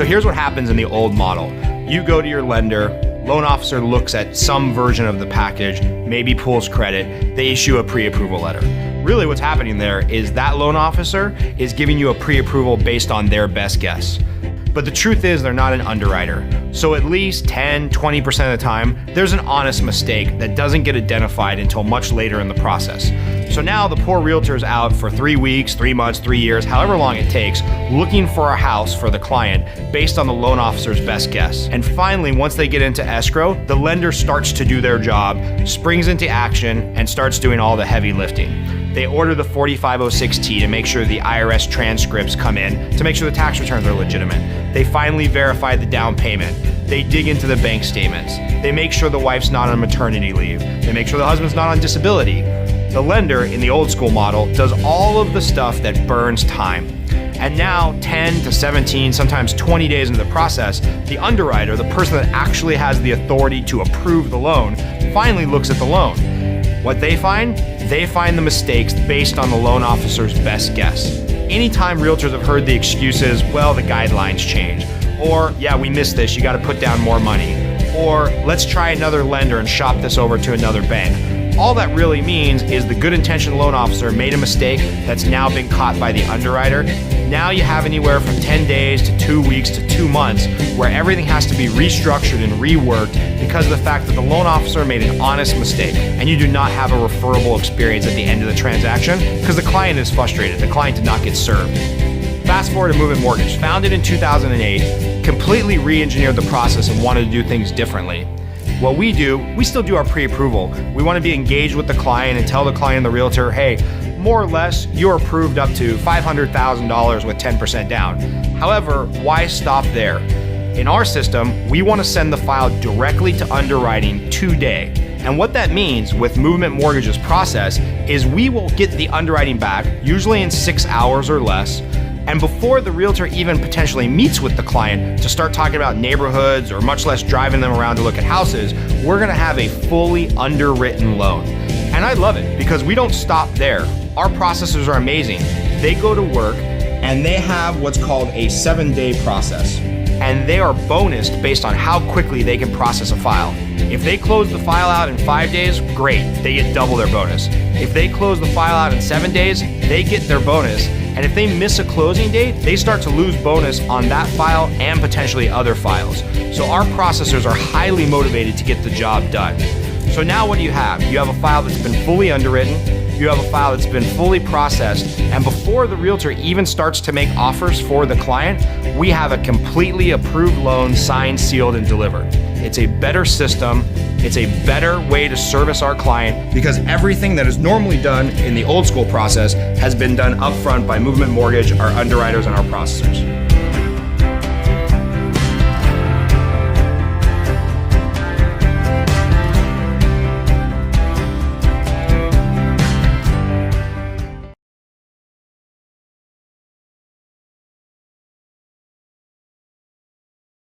So here's what happens in the old model. You go to your lender, loan officer looks at some version of the package, maybe pulls credit, they issue a pre-approval letter. Really what's happening there is that loan officer is giving you a pre-approval based on their best guess. But the truth is they're not an underwriter. So at least 10, 20% of the time, there's an honest mistake that doesn't get identified until much later in the process. So now the poor realtor is out for 3 weeks, 3 months, 3 years, however long it takes, looking for a house for the client based on the loan officer's best guess. And finally, once they get into escrow, the lender starts to do their job, springs into action, and starts doing all the heavy lifting. They order the 4506T to make sure the IRS transcripts come in, to make sure the tax returns are legitimate. They finally verify the down payment. They dig into the bank statements. They make sure the wife's not on maternity leave. They make sure the husband's not on disability. The lender, in the old school model, does all of the stuff that burns time. And now, 10 to 17, sometimes 20 days into the process, the underwriter, the person that actually has the authority to approve the loan, finally looks at the loan. What they find? They find the mistakes based on the loan officer's best guess. Anytime realtors have heard the excuses, well, the guidelines change, or yeah, we missed this, you got to put down more money, or let's try another lender and shop this over to another bank. All that really means is the good intentioned loan officer made a mistake that's now been caught by the underwriter. Now you have anywhere from 10 days to 2 weeks to 2 months where everything has to be restructured and reworked because of the fact that the loan officer made an honest mistake, and you do not have a referable experience at the end of the transaction because the client is frustrated. The client did not get served. Fast forward to Movement Mortgage, founded in 2008, completely re-engineered the process and wanted to do things differently. What we do, we still do our pre-approval. We want to be engaged with the client and tell the client and the realtor, hey, more or less, you're approved up to $500,000 with 10% down. However, why stop there? In our system, we want to send the file directly to underwriting today. And what that means with Movement Mortgage's process is we will get the underwriting back, usually in 6 hours or less. And before the realtor even potentially meets with the client to start talking about neighborhoods or much less driving them around to look at houses, we're gonna have a fully underwritten loan. And I love it because we don't stop there. Our processors are amazing. They go to work and they have what's called a 7-day process. And they are bonused based on how quickly they can process a file. If they close the file out in 5 days, great, they get double their bonus. If they close the file out in 7 days, they get their bonus. And if they miss a closing date, they start to lose bonus on that file and potentially other files. So our processors are highly motivated to get the job done. So now what do you have? You have a file that's been fully underwritten, you have a file that's been fully processed, and before the realtor even starts to make offers for the client, we have a completely approved loan signed, sealed, and delivered. It's a better system. It's a better way to service our client because everything that is normally done in the old school process has been done upfront by Movement Mortgage, our underwriters, and our processors.